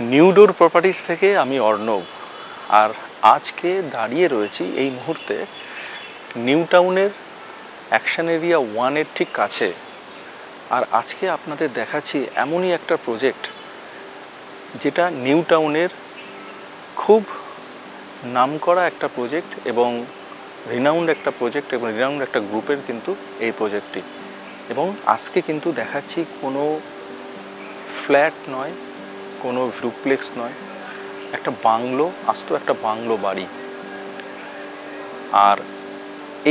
নিউডোর properties থেকে আমি অর্ণব, আর আজকে দাঁড়িয়ে রয়েছি এই মুহূর্তে নিউ টাউনের অ্যাকশন এরিয়া 1-এর ঠিক কাছে। আর আজকে আপনাদের দেখাচ্ছি এমনই একটা প্রজেক্ট যেটা নিউ টাউনের খুব নামকরা একটা প্রজেক্ট এবং রিনাউন্ড একটা প্রজেক্ট এবং রিনাউন্ড একটা গ্রুপের কিন্তু এই প্রজেক্টটি। এবং আজকে কিন্তু দেখাচ্ছি কোনো ফ্ল্যাট নয়, কোনো ডুপ্লেক্স নয়, একটা বাংলো, আস্ত একটা বাংলো বাড়ি। আর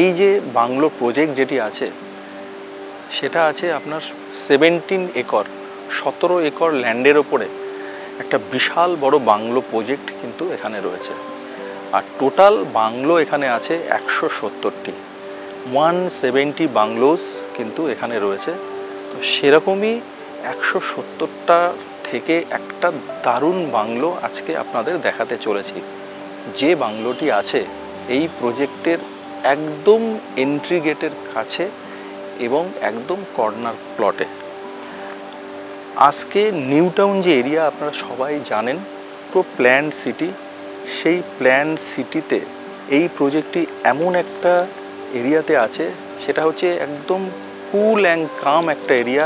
এই যে বাংলো প্রজেক্ট যেটি আছে সেটা আছে আপনার 17 একর, 17 একর ল্যান্ডের ওপরে একটা বিশাল বড় বাংলো প্রজেক্ট কিন্তু এখানে রয়েছে। আর টোটাল বাংলো এখানে আছে 170টি, 170 বাংলোস কিন্তু এখানে রয়েছে। তো সেরকমই 170টা থেকে একটা দারুণ বাংলো আজকে আপনাদের দেখাতে চলেছি। যে বাংলোটি আছে এই প্রজেক্টের একদম এন্ট্রি গেটের কাছে এবং একদম কর্নার প্লটে। আজকে নিউ টাউন যে এরিয়া আপনারা সবাই জানেন, পুরো প্ল্যান্ড সিটি, সেই প্ল্যান্ড সিটিতে এই প্রজেক্টটি এমন একটা এরিয়াতে আছে, সেটা হচ্ছে একদম কুল অ্যান্ড কাম একটা এরিয়া,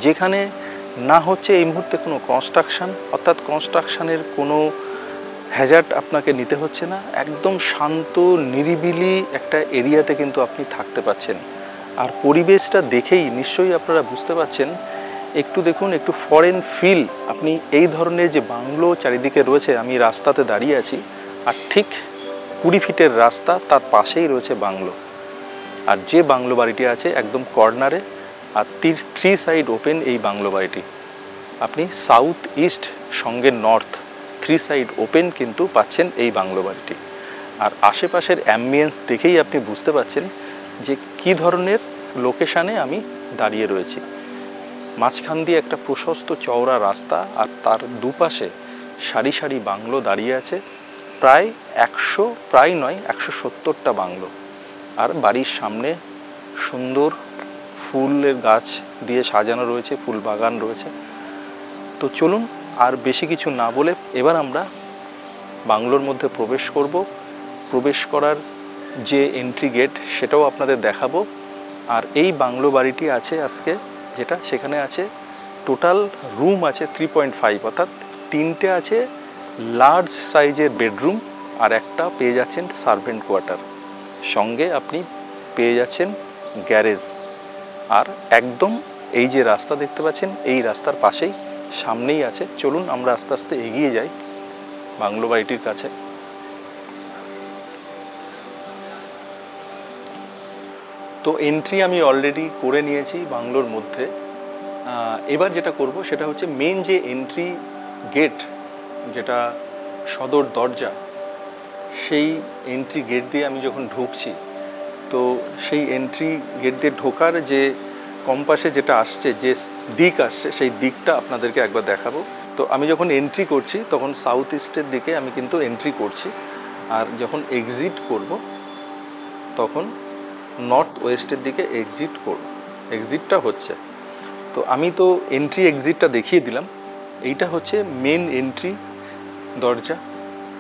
যেখানে না হচ্ছে এই মুহূর্তে কোনো কনস্ট্রাকশান, অর্থাৎ কনস্ট্রাকশানের কোনো হ্যাজার্ড আপনাকে নিতে হচ্ছে না। একদম শান্ত নিরিবিলি একটা এরিয়াতে কিন্তু আপনি থাকতে পাচ্ছেন। আর পরিবেশটা দেখেই নিশ্চয়ই আপনারা বুঝতে পারছেন, একটু দেখুন, একটু ফরেন ফিল আপনি এই ধরনের যে বাংলো চারিদিকে রয়েছে। আমি রাস্তাতে দাঁড়িয়ে আছি, আর ঠিক 20 ফিটের রাস্তা, তার পাশেই রয়েছে বাংলো। আর যে বাংলো বাড়িটি আছে একদম কর্নারে, আর 3 সাইড ওপেন এই বাংলো বাড়িটি। আপনি সাউথ ইস্ট সঙ্গে নর্থ 3 সাইড ওপেন কিন্তু পাচ্ছেন এই বাংলো বাড়িটি। আর আশেপাশের অ্যাম্বিয়েন্স দেখেই আপনি বুঝতে পারছেন যে কী ধরনের লোকেশানে আমি দাঁড়িয়ে রয়েছি। মাঝখান দিয়ে একটা প্রশস্ত চওড়া রাস্তা, আর তার দুপাশে সারি সারি বাংলো দাঁড়িয়ে আছে। প্রায় 170টা বাংলো। আর বাড়ির সামনে সুন্দর ফুলের গাছ দিয়ে সাজানো রয়েছে, ফুল বাগান রয়েছে। তো চলুন আর বেশি কিছু না বলে এবার আমরা বাংলোর মধ্যে প্রবেশ করব। প্রবেশ করার যে এন্ট্রি গেট সেটাও আপনাদের দেখাবো। আর এই বাংলো বাড়িটি আছে আজকে যেটা, সেখানে আছে টোটাল রুম আছে 3.5, অর্থাৎ 3টে আছে লার্জ সাইজের বেডরুম, আর একটা পেয়ে যাচ্ছেন সার্ভেন্ট কোয়ার্টার, সঙ্গে আপনি পেয়ে যাচ্ছেন গ্যারেজ। আর একদম এই যে রাস্তা দেখতে পাচ্ছেন, এই রাস্তার পাশেই সামনেই আছে। চলুন আমরা আস্তে আস্তে এগিয়ে যাই বাংলো বাড়িটির কাছে। তো এন্ট্রি আমি অলরেডি করে নিয়েছি বাংলোর মধ্যে। এবার যেটা করব সেটা হচ্ছে মেন যে এন্ট্রি গেট, যেটা সদর দরজা, সেই এন্ট্রি গেট দিয়ে আমি যখন ঢুকছি, তো সেই এন্ট্রি গেট দিয়ে ঢোকার যে কম্পাসে যেটা আসছে, যে দিক আসছে, সেই দিকটা আপনাদেরকে একবার দেখাবো। তো আমি যখন এন্ট্রি করছি তখন সাউথ ইস্টের দিকে আমি কিন্তু এন্ট্রি করছি, আর যখন এক্সিট করব তখন নর্থ ওয়েস্টের দিকে এক্সিটটা হচ্ছে। তো আমি তো এন্ট্রি এক্সিটটা দেখিয়ে দিলাম। এইটা হচ্ছে মেন এন্ট্রি দরজা,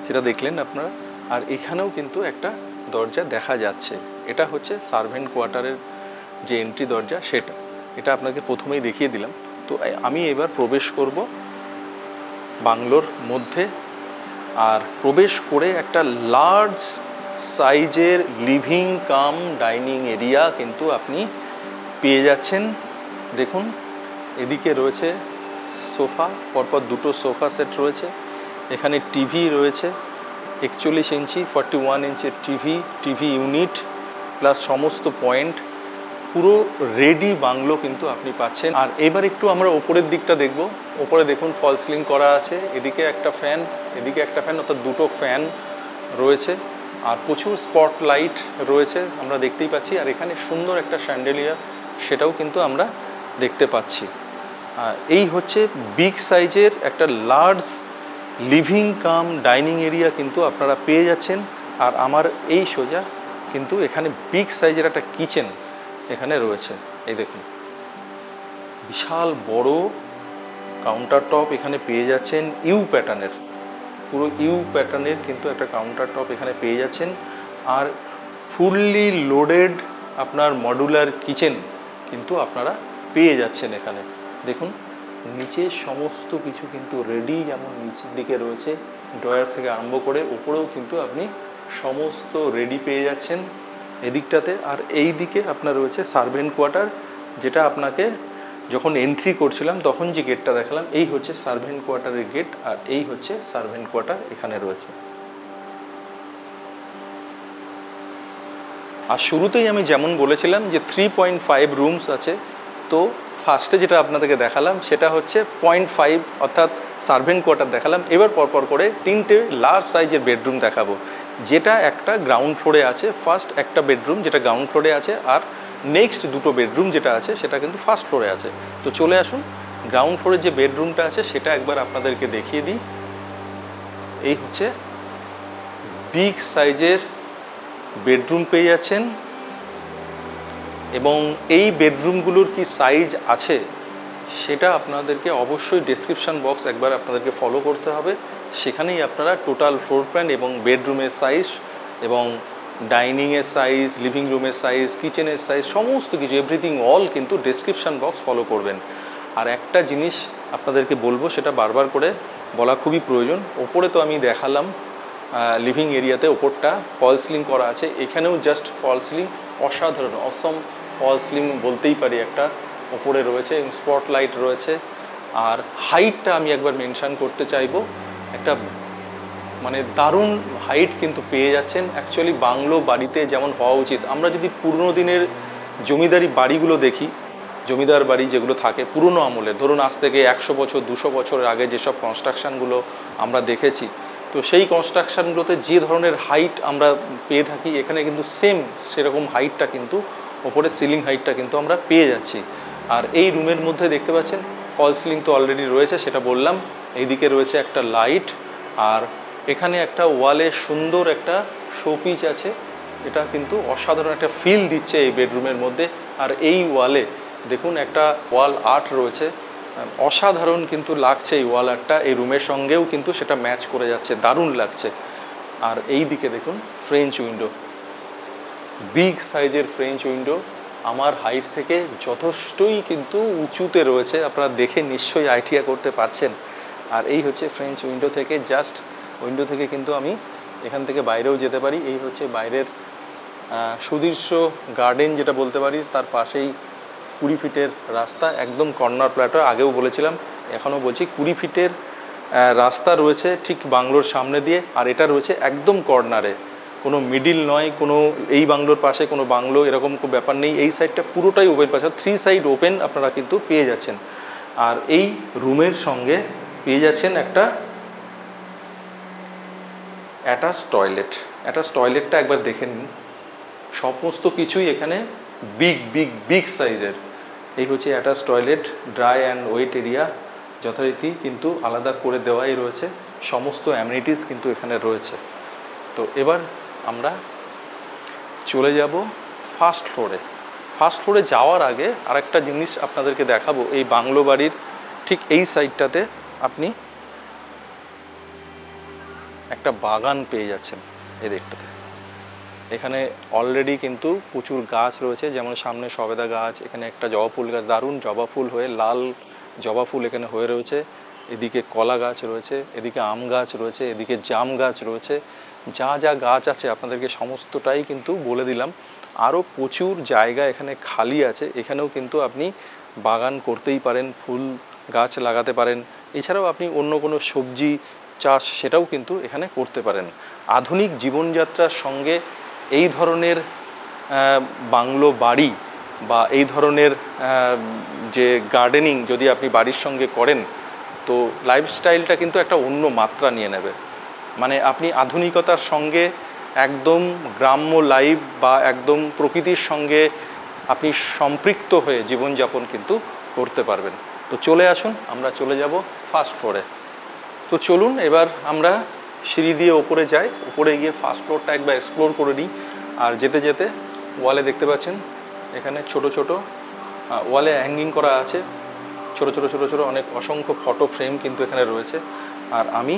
যেটা দেখলেন আপনারা। আর এখানেও কিন্তু একটা দরজা দেখা যাচ্ছে, এটা হচ্ছে সার্ভেন্ট কোয়ার্টারের যে এন্ট্রি দরজা সেটা, এটা আপনাকে প্রথমেই দেখিয়ে দিলাম। তো আমি এবার প্রবেশ করব বাংলোর মধ্যে। আর প্রবেশ করে একটা লার্জ সাইজের লিভিং কাম ডাইনিং এরিয়া কিন্তু আপনি পেয়ে যাচ্ছেন। দেখুন, এদিকে রয়েছে সোফা, পরপর 2টো সোফা সেট রয়েছে। এখানে টিভি রয়েছে, 41 ইঞ্চি 41 ইঞ্চের টিভি ইউনিট প্লাস সমস্ত পয়েন্ট, পুরো রেডি বাংলো কিন্তু আপনি পাচ্ছেন। আর এবার একটু আমরা ওপরের দিকটা দেখব। ওপরে দেখুন ফল সিলিং করা আছে, এদিকে একটা ফ্যান, এদিকে একটা ফ্যান, অর্থাৎ 2টো ফ্যান রয়েছে। আর প্রচুর স্পট লাইট রয়েছে আমরা দেখতেই পাচ্ছি। আর এখানে সুন্দর একটা স্যান্ডেলিয়ার, সেটাও কিন্তু আমরা দেখতে পাচ্ছি। এই হচ্ছে বিগ সাইজের একটা large living cum dining area কিন্তু আপনারা পেয়ে যাচ্ছেন। আর আমার এই সোজা কিন্তু এখানে বিগ সাইজের একটা কিচেন এখানে রয়েছে। এই দেখুন, বিশাল বড় কাউন্টার টপ এখানে পেয়ে যাচ্ছেন ইউ প্যাটার্নের, পুরো ইউ প্যাটার্নের কিন্তু একটা কাউন্টার টপ এখানে পেয়ে যাচ্ছেন। আর ফুললি লোডেড আপনার মডুলার কিচেন কিন্তু আপনারা পেয়ে যাচ্ছেন এখানে। দেখুন নিচে সমস্ত কিছু কিন্তু রেডি, যেমন নিচের দিকে রয়েছে ড্রয়ার থেকে আরম্ভ করে উপরেও কিন্তু আপনি সমস্ত রেডি পেয়ে যাচ্ছেন এদিকটাতে। আর এই দিকে আপনার রয়েছে সার্ভেন্ট কোয়ার্টার, যেটা আপনাকে যখন এন্ট্রি করছিলাম তখন যে গেটটা দেখালাম, এই হচ্ছে সার্ভেন্ট কোয়ার্টারের গেট, আর এই হচ্ছে সার্ভেন্ট কোয়ার্টার এখানে রয়েছে। আর শুরুতেই আমি যেমন বলেছিলাম যে 3.5 রুমস আছে, তো ফার্স্টে যেটা আপনাদেরকে দেখালাম সেটা হচ্ছে 0.5 অর্থাৎ সার্ভেন্ট কোয়ার্টার দেখালাম। এবার পরপর করে 3টে লার্জ সাইজের বেডরুম দেখাবো, যেটা একটা গ্রাউন্ড ফ্লোরে আছে। ফার্স্ট একটা বেডরুম যেটা গ্রাউন্ড ফ্লোরে আছে, আর নেক্সট দুটো বেডরুম যেটা আছে সেটা কিন্তু ফার্স্ট ফ্লোরে আছে। তো চলে আসুন গ্রাউন্ড ফ্লোরে যে বেডরুমটা আছে সেটা একবার আপনাদেরকে দেখিয়ে দিই। এই হচ্ছে বিগ সাইজের বেডরুম পেয়ে যাচ্ছেন, এবং এই বেডরুমগুলোর কি সাইজ আছে সেটা আপনাদেরকে অবশ্যই ডেসক্রিপশন বক্স একবার আপনাদেরকে ফলো করতে হবে। সেখানেই আপনারা টোটাল ফ্লোর প্ল্যান এবং বেডরুমের সাইজ এবং ডাইনিংয়ের সাইজ, লিভিং রুমের সাইজ, কিচেনের সাইজ, সমস্ত কিছু এভরিথিং অল কিন্তু ডেসক্রিপশন বক্স ফলো করবেন। আর একটা জিনিস আপনাদেরকে বলবো, সেটা বারবার করে বলা খুবই প্রয়োজন। ওপরে তো আমি দেখালাম লিভিং এরিয়াতে ওপরটা ফল সিলিং করা আছে, এখানেও জাস্ট ফল সিলিং অসাধারণ অসম ফল সিলিং বলতেই পারি একটা ওপরে রয়েছে, এবং স্পটলাইট রয়েছে। আর হাইটটা আমি একবার মেনশন করতে চাইবো, একটা মানে দারুণ হাইট কিন্তু পেয়ে যাচ্ছেন। অ্যাকচুয়ালি বাংলো বাড়িতে যেমন হওয়া উচিত, আমরা যদি পুরনো দিনের জমিদারি বাড়িগুলো দেখি, জমিদার বাড়ি যেগুলো থাকে পুরনো আমলে, ধরুন আজ থেকে 100 বছর 200 বছরের আগে যেসব কনস্ট্রাকশানগুলো আমরা দেখেছি, তো সেই কনস্ট্রাকশানগুলোতে যে ধরনের হাইট আমরা পেয়ে থাকি এখানে কিন্তু সেম সেরকম হাইটটা কিন্তু ওপরে সিলিং হাইটটা কিন্তু আমরা পেয়ে যাচ্ছি। আর এই রুমের মধ্যে দেখতে পাচ্ছেন ফল সিলিং তো অলরেডি রয়েছে, সেটা বললাম। এইদিকে রয়েছে একটা লাইট, আর এখানে একটা ওয়ালে সুন্দর একটা শোপিস আছে, এটা কিন্তু অসাধারণ একটা ফিল দিচ্ছে এই বেডরুমের মধ্যে। আর এই ওয়ালে দেখুন একটা ওয়াল আর্ট রয়েছে, অসাধারণ কিন্তু লাগছে এই ওয়াল আর্টটা, এই রুমের সঙ্গেও কিন্তু সেটা ম্যাচ করে যাচ্ছে, দারুণ লাগছে। আর এই দিকে দেখুন ফ্রেঞ্চ উইন্ডো, বিগ সাইজের ফ্রেঞ্চ উইন্ডো, আমার হাইট থেকে যথেষ্টই কিন্তু উঁচুতে রয়েছে, আপনারা দেখে নিশ্চয়ই আইডিয়া করতে পারছেন। আর এই হচ্ছে ফ্রেঞ্চ উইন্ডো থেকে, জাস্ট উইন্ডো থেকে কিন্তু আমি এখান থেকে বাইরেও যেতে পারি। এই হচ্ছে বাইরের সুদৃশ্য গার্ডেন যেটা বলতে পারি, তার পাশেই 20 ফিটের রাস্তা, একদম কর্নার প্ল্যাটো। আগেও বলেছিলাম, এখনও বলছি, 20 ফিটের রাস্তা রয়েছে ঠিক বাংলোর সামনে দিয়ে, আর এটা রয়েছে একদম কর্নারে, কোনো মিডিল নয়, কোনো এই বাংলোর পাশে কোনো বাংলো এরকম কোনো ব্যাপার নেই। এই সাইডটা পুরোটাই ওপেন পাশে, 3 সাইড ওপেন আপনারা কিন্তু পেয়ে যাচ্ছেন। আর এই রুমের সঙ্গে পেয়ে যাচ্ছেন একটা অ্যাটাচ টয়লেট। অ্যাটাচ টয়লেটটা একবার দেখে নিন, সমস্ত কিছুই এখানে বিগ বিগ বিগ সাইজের। এই হচ্ছে attach toilet, dry and wait area যথারীতি কিন্তু আলাদা করে দেওয়াই রয়েছে, সমস্ত অ্যামিনিটিস কিন্তু এখানে রয়েছে। তো এবার আমরা চলে যাব ফার্স্ট ফ্লোরে। ফার্স্ট ফ্লোরে যাওয়ার আগে আরেকটা জিনিস আপনাদেরকে দেখাবো, এই বাংলো বাড়ির ঠিক এই সাইডটাতে আপনি একটা বাগান পেয়ে যাচ্ছেন এই দিকটাতে। এখানে অলরেডি কিন্তু প্রচুর গাছ রয়েছে, যেমন সামনে সবেদা গাছ, এখানে একটা জবা ফুল গাছ, দারুণ জবা ফুল হয়ে লাল জবা ফুল এখানে হয়ে রয়েছে। এদিকে কলা গাছ রয়েছে, এদিকে আম গাছ রয়েছে, এদিকে জাম গাছ রয়েছে। যা যা গাছ আছে আপনাদেরকে সমস্তটাই কিন্তু বলে দিলাম। আরও প্রচুর জায়গা এখানে খালি আছে, এখানেও কিন্তু আপনি বাগান করতেই পারেন, ফুল গাছ লাগাতে পারেন। এছাড়াও আপনি অন্য কোনো সবজি চাষ সেটাও কিন্তু এখানে করতে পারেন। আধুনিক জীবনযাত্রার সঙ্গে এই ধরনের বাংলো বাড়ি বা এই ধরনের যে গার্ডেনিং যদি আপনি বাড়ির সঙ্গে করেন, তো লাইফস্টাইলটা কিন্তু একটা অন্য মাত্রা নিয়ে নেবে। মানে আপনি আধুনিকতার সঙ্গে একদম গ্রাম্য লাইফ বা একদম প্রকৃতির সঙ্গে আপনি সম্পৃক্ত হয়ে জীবনযাপন কিন্তু করতে পারবেন। তো চলে আসুন, আমরা চলে যাব ফার্স্ট ফ্লোরে। তো চলুন এবার আমরা সিঁড়ি দিয়ে ওপরে যাই, উপরে গিয়ে ফার্স্ট ফ্লোরটা একবার এক্সপ্লোর করে নিই। আর যেতে যেতে ওয়ালে দেখতে পাচ্ছেন এখানে ছোট ছোট ওয়ালে হ্যাঙ্গিং করা আছে ছোটো ছোটো ছোটো ছোটো অনেক অসংখ্য ফটো ফ্রেম কিন্তু এখানে রয়েছে। আর আমি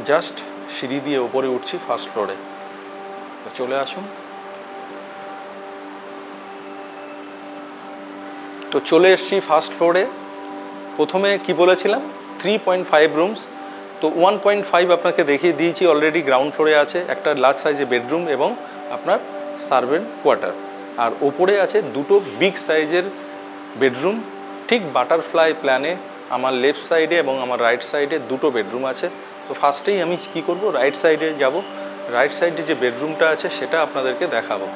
জাস্ট সিঁড়ি দিয়ে ওপরে উঠছি ফার্স্ট ফ্লোরে। তো চলে আসুন। তো চলে এসছি ফার্স্ট ফ্লোরে। প্রথমে কি বলেছিলাম 3.5 রুমস, তো 1.5 আপনাকে দেখিয়ে দিয়েছি অলরেডি। গ্রাউন্ড ফ্লোরে আছে একটা লার্জ সাইজের বেডরুম এবং আপনার সার্ভেন্ট কোয়ার্টার, আর ওপরে আছে দুটো বিগ সাইজের বেডরুম। ঠিক বাটারফ্লাই প্ল্যানে আমার লেফট সাইডে এবং আমার রাইট সাইডে দুটো বেডরুম আছে। তো ফার্স্টেই আমি কি করব, রাইট সাইডে যাব। রাইট সাইডে যে বেডরুমটা আছে সেটা আপনাদেরকে দেখাবো।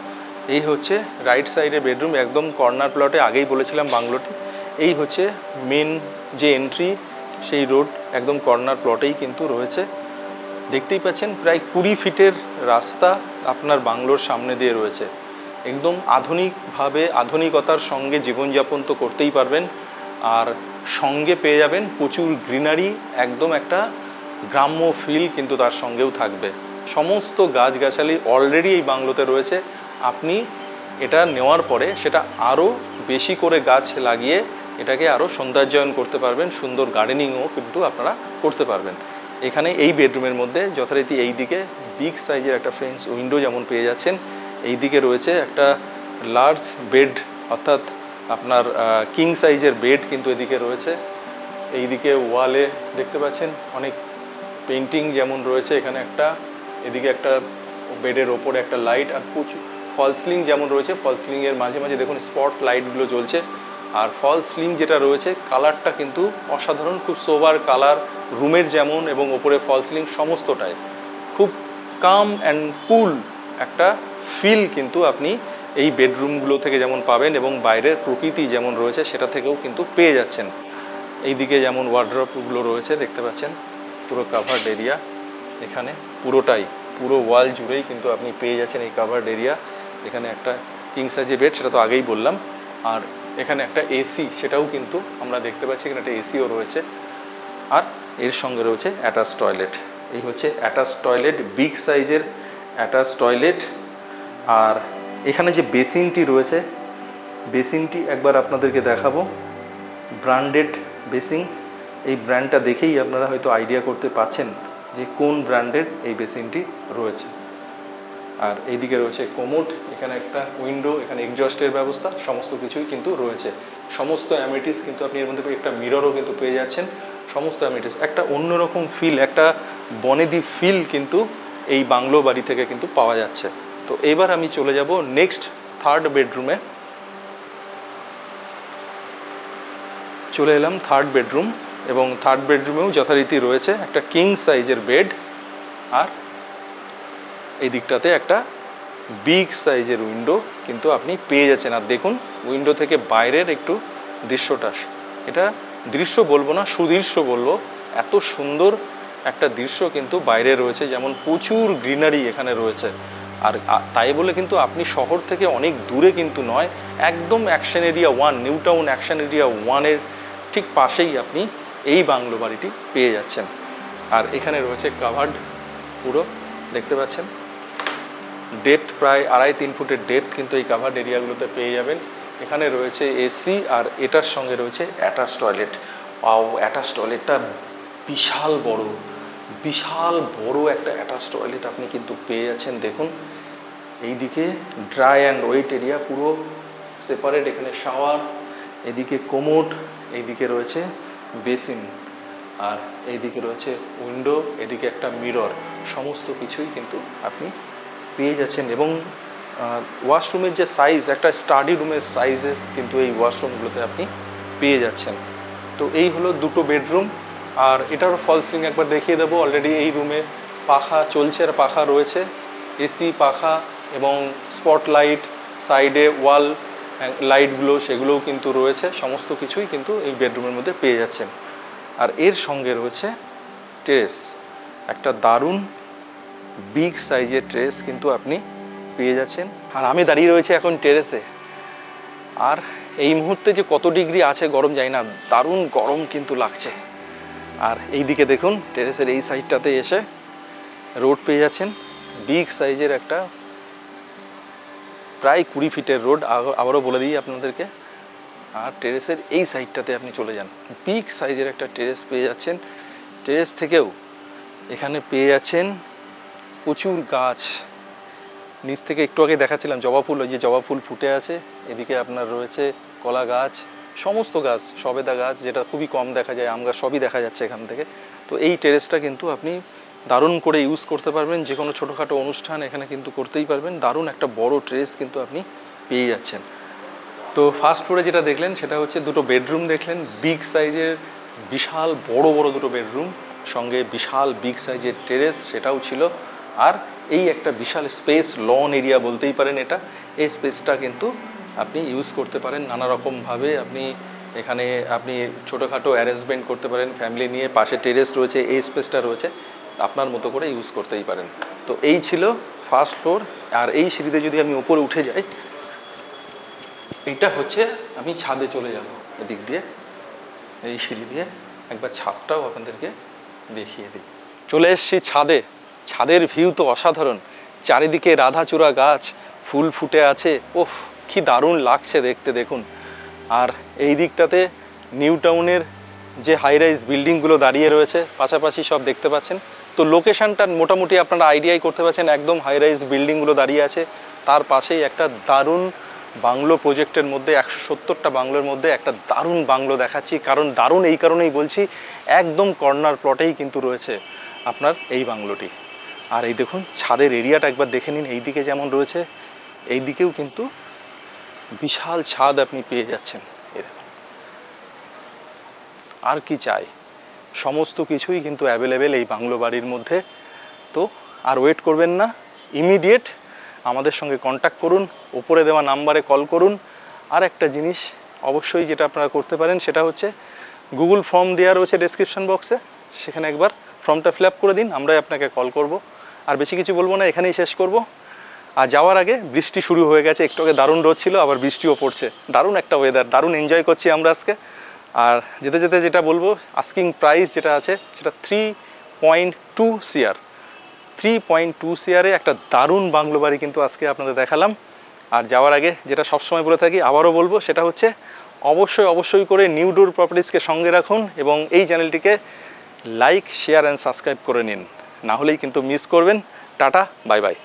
এই হচ্ছে রাইট সাইডে বেডরুম, একদম কর্নার প্লটে, আগেই বলেছিলাম বাংলোটি। এই হচ্ছে মেন যে এন্ট্রি, সেই রোড একদম কর্নার প্লটেই কিন্তু রয়েছে। দেখতেই পাচ্ছেন প্রায় 20 ফিটের রাস্তা আপনার বাংলোর সামনে দিয়ে রয়েছে। একদম আধুনিকভাবে, আধুনিকতার সঙ্গে জীবনযাপন তো করতেই পারবেন, আর সঙ্গে পেয়ে যাবেন প্রচুর গ্রিনারি, একদম একটা গ্রাম্য ফিল কিন্তু তার সঙ্গেও থাকবে। সমস্ত গাছগাছালি অলরেডি এই বাংলোতে রয়েছে। আপনি এটা নেওয়ার পরে সেটা আরও বেশি করে গাছ লাগিয়ে এটাকে আরও সৌন্দর্যায়ন করতে পারবেন, সুন্দর গার্ডেনিংও কিন্তু আপনারা করতে পারবেন। এখানে এই বেডরুমের মধ্যে যথারীতি এই দিকে বিগ সাইজের একটা ফ্রেঞ্চ উইন্ডো যেমন পেয়ে যাচ্ছেন, এই দিকে রয়েছে একটা লার্জ বেড, অর্থাৎ আপনার কিং সাইজের বেড কিন্তু এদিকে রয়েছে। এই দিকে ওয়ালে দেখতে পাচ্ছেন অনেক পেন্টিং যেমন রয়েছে, এখানে একটা, এদিকে একটা বেডের ওপরে একটা লাইট, আর প্রচুর ফল সিলিং যেমন রয়েছে। ফল সিলিংয়ের মাঝে মাঝে দেখুন স্পট লাইটগুলো জ্বলছে। আর ফল সিলিং যেটা রয়েছে কালারটা কিন্তু অসাধারণ, খুব সোবার কালার, রুমের যেমন এবং ওপরে ফল সিলিং সমস্তটাই খুব কাম অ্যান্ড কুল একটা ফিল কিন্তু আপনি এই বেডরুমগুলো থেকে যেমন পাবেন এবং বাইরের প্রকৃতি যেমন রয়েছে সেটা থেকেও কিন্তু পেয়ে যাচ্ছেন। এইদিকে যেমন ওয়ার্ড্রপগুলো রয়েছে দেখতে পাচ্ছেন, পুরো কাভার্ড এরিয়া এখানে পুরোটাই, পুরো ওয়াল জুড়েই কিন্তু আপনি পেয়ে যাচ্ছেন এই কাভার্ড এরিয়া। এখানে একটা কিং সাইজের বেড, সেটা তো আগেই বললাম। আর এখানে একটা এসি, সেটাও কিন্তু আমরা দেখতে পাচ্ছি, এখানে একটা এসিও রয়েছে। আর এর সঙ্গে রয়েছে অ্যাটাচ টয়লেট। এই হচ্ছে অ্যাটাচ টয়লেট, বিগ সাইজের অ্যাটাচ টয়লেট। আর এখানে যে বেসিনটি রয়েছে, বেসিনটি একবার আপনাদেরকে দেখাবো। ব্র্যান্ডেড বেসিন, এই ব্র্যান্ডটা দেখেই আপনারা হয়তো আইডিয়া করতে পারছেন যে কোন ব্র্যান্ডের এই বেসিনটি রয়েছে। আর এইদিকে রয়েছে কোমোড, এখানে একটা উইন্ডো, এখানে এক্সজস্টের ব্যবস্থা, সমস্ত কিছুই কিন্তু রয়েছে। সমস্ত অ্যামিটিস কিন্তু আপনি এর মধ্যে একটা মিররও কিন্তু পেয়ে যাচ্ছেন। সমস্ত অ্যামিটিস একটা অন্যরকম ফিল, একটা বনেদি ফিল কিন্তু এই বাংলো বাড়ি থেকে কিন্তু পাওয়া যাচ্ছে। তো এবার আমি চলে যাব নেক্সট থার্ড বেডরুমে। চলে এলাম থার্ড বেডরুম, এবং থার্ড বেডরুমেও যথারীতি রয়েছে একটা কিং সাইজের বেড, আর এই দিকটাতে একটা বিগ সাইজের উইন্ডো কিন্তু আপনি পেয়ে যাচ্ছেন। আর দেখুন উইন্ডো থেকে বাইরের একটু দৃশ্যটা, এটা দৃশ্য বলবো না, সুদৃশ্য বলবো, এত সুন্দর একটা দৃশ্য কিন্তু বাইরে রয়েছে। যেমন প্রচুর গ্রিনারি এখানে রয়েছে, আর তাই বলে কিন্তু আপনি শহর থেকে অনেক দূরে কিন্তু নয়, একদম action area 1, New Town action area 1-এর ঠিক পাশেই আপনি এই বাংলো বাড়িটি পেয়ে যাচ্ছেন। আর এখানে রয়েছে কাভার্ড, পুরো দেখতে পাচ্ছেন ডেপথ প্রায় 2.5-3 ফুটের ডেপথ কিন্তু এই কাভার্ড এরিয়াগুলোতে পেয়ে যাবেন। এখানে রয়েছে এসি, আর এটার সঙ্গে রয়েছে অ্যাটাচ টয়লেট। অ্যাটাচ টয়লেটটা বিশাল বড়, বিশাল বড় একটা অ্যাটাচ টয়লেট আপনি কিন্তু পেয়ে যাচ্ছেন। দেখুন এইদিকে ড্রাই অ্যান্ড ওয়েট এরিয়া পুরো সেপারেট, এখানে শাওয়ার, এদিকে কোমোড, এইদিকে রয়েছে বেসিন, আর এইদিকে রয়েছে উইন্ডো, এদিকে একটা মিরর, সমস্ত কিছুই কিন্তু আপনি পেয়ে যাচ্ছেন। এবং ওয়াশরুমের যে সাইজ, একটা স্টাডি রুমের সাইজে কিন্তু এই ওয়াশরুমগুলোতে আপনি পেয়ে যাচ্ছেন। তো এই হলো দুটো বেডরুম, আর এটারও ফল সিলিং একবার দেখিয়ে দেবো। অলরেডি এই রুমে পাখা চলছে, আর পাখা রয়েছে, এসি, পাখা এবং স্পট লাইট, সাইডে ওয়াল লাইটগুলো সেগুলোও কিন্তু রয়েছে। সমস্ত কিছুই কিন্তু এই বেডরুমের মধ্যে পেয়ে যাচ্ছেন। আর এর সঙ্গে রয়েছে টেরেস, একটা দারুণ বিগ সাইজের টেরেস কিন্তু আপনি পেয়ে যাচ্ছেন। আর আমি দাঁড়িয়ে রয়েছে এখন টেরেসে, আর এই মুহূর্তে যে কত ডিগ্রি আছে গরম জানি না, দারুণ গরম কিন্তু লাগছে। আর এই দিকে দেখুন টেরেসের এই সাইডটাতে এসে রোড পেয়ে যাচ্ছেন, বিগ সাইজের একটা প্রায় 20 ফিটের রোড। আবারও বলে দিই আপনাদেরকে, আর টেরেসের এই সাইডটাতে আপনি চলে যান, বিগ সাইজের একটা টেরেস পেয়ে যাচ্ছেন। টেরেস থেকেও এখানে পেয়ে যাচ্ছেন প্রচুর গাছ। নিচ থেকে একটু আগে দেখাচ্ছিলাম জবা ফুল, ওই যে জবা ফুল ফুটে আছে। এদিকে আপনার রয়েছে কলা গাছ, সমস্ত গাছ, সবেদা গাছ যেটা খুবই কম দেখা যায়, আম গাছ, সবই দেখা যাচ্ছে এখান থেকে। তো এই টেরেসটা কিন্তু আপনি দারুণ করে ইউজ করতে পারবেন, যে কোনো ছোটোখাটো অনুষ্ঠান এখানে কিন্তু করতেই পারবেন। দারুণ একটা বড় টেরেস কিন্তু আপনি পেয়ে যাচ্ছেন। তো ফার্স্ট ফ্লোরে যেটা দেখলেন সেটা হচ্ছে দুটো বেডরুম দেখলেন, বিগ সাইজের, বিশাল বড় বড় দুটো বেডরুম, সঙ্গে বিশাল বিগ সাইজের টেরেস সেটাও ছিল। আর এই একটা বিশাল স্পেস, লন এরিয়া বলতেই পারেন এটা। এই স্পেসটা কিন্তু আপনি ইউজ করতে পারেন নানা রকমভাবে। এখানে আপনি ছোটোখাটো অ্যারেঞ্জমেন্ট করতে পারেন ফ্যামিলি নিয়ে। পাশে টেরেস রয়েছে, এই স্পেসটা রয়েছে, আপনার মতো করে ইউজ করতেই পারেন। তো এই ছিল ফার্স্ট ফ্লোর। আর এই সিঁড়িতে যদি আমি উপরে উঠে যাই, এইটা হচ্ছে আমি ছাদে চলে যাব এদিক দিয়ে, এই সিঁড়ি দিয়ে। একবার ছাদটাও আপনাদেরকে দেখিয়ে দিই। চলে এসেছি ছাদে। ছাদের ভিউ তো অসাধারণ, চারিদিকে রাধাচূড়া গাছ, ফুল ফুটে আছে, ওফ কি দারুণ লাগছে দেখতে, দেখুন। আর এই দিকটাতে নিউ টাউনের যে হাই রাইজ বিল্ডিংগুলো দাঁড়িয়ে রয়েছে পাশাপাশি সব দেখতে পাচ্ছেন। তো লোকেশানটা মোটামুটি আপনারা আইডিয়াই করতে পারছেন, একদম হাই রাইজ বিল্ডিংগুলো দাঁড়িয়ে আছে। তার পাশেই একটা দারুণ বাংলো প্রজেক্টের মধ্যে, 170টা বাংলোর মধ্যে একটা দারুণ বাংলো দেখাচ্ছি। কারণ দারুণ এই কারণেই বলছি, একদম কর্নার প্লটেই কিন্তু রয়েছে আপনার এই বাংলোটি। আর এই দেখুন ছাদের এরিয়াটা একবার দেখে নিন, এই দিকে যেমন রয়েছে এই দিকেও কিন্তু বিশাল ছাদ আপনি পেয়ে যাচ্ছেন। এই দেখুন, আর কি চাই, সমস্ত কিছুই কিন্তু অ্যাভেলেবেল এই বাংলো বাড়ির মধ্যে। তো আর ওয়েট করবেন না, ইমিডিয়েট আমাদের সঙ্গে কন্ট্যাক্ট করুন, উপরে দেওয়া নাম্বারে কল করুন। আর একটা জিনিস অবশ্যই যেটা আপনারা করতে পারেন সেটা হচ্ছে গুগল ফর্ম দেওয়া রয়েছে ডেসক্রিপশন বক্সে, সেখানে একবার ফর্মটা ফিল আপ করে দিন, আমরাই আপনাকে কল করব। আর বেশি কিছু বলবো না, এখানেই শেষ করব। আর যাওয়ার আগে বৃষ্টি শুরু হয়ে গেছে, একটু আগে দারুণ রোদ ছিল, আবার বৃষ্টিও পড়ছে, দারুণ একটা ওয়েদার, দারুণ এনজয় করছি আমরা আজকে। আর যেতে যেতে যেটা বলবো, আস্কিং প্রাইস যেটা আছে সেটা 3.2 CR। 3.2 CR-এ একটা দারুণ বাংলো বাড়ি কিন্তু আজকে আপনাদের দেখালাম। আর যাওয়ার আগে যেটা সবসময় বলে থাকি, আবারও বলবো, সেটা হচ্ছে অবশ্যই করে নিউ ডোর প্রপার্টিজকে সঙ্গে রাখুন এবং এই চ্যানেলটিকে লাইক, শেয়ার অ্যান্ড সাবস্ক্রাইব করে নিন, না হলেই কিন্তু মিস করবেন। Tata, bye bye.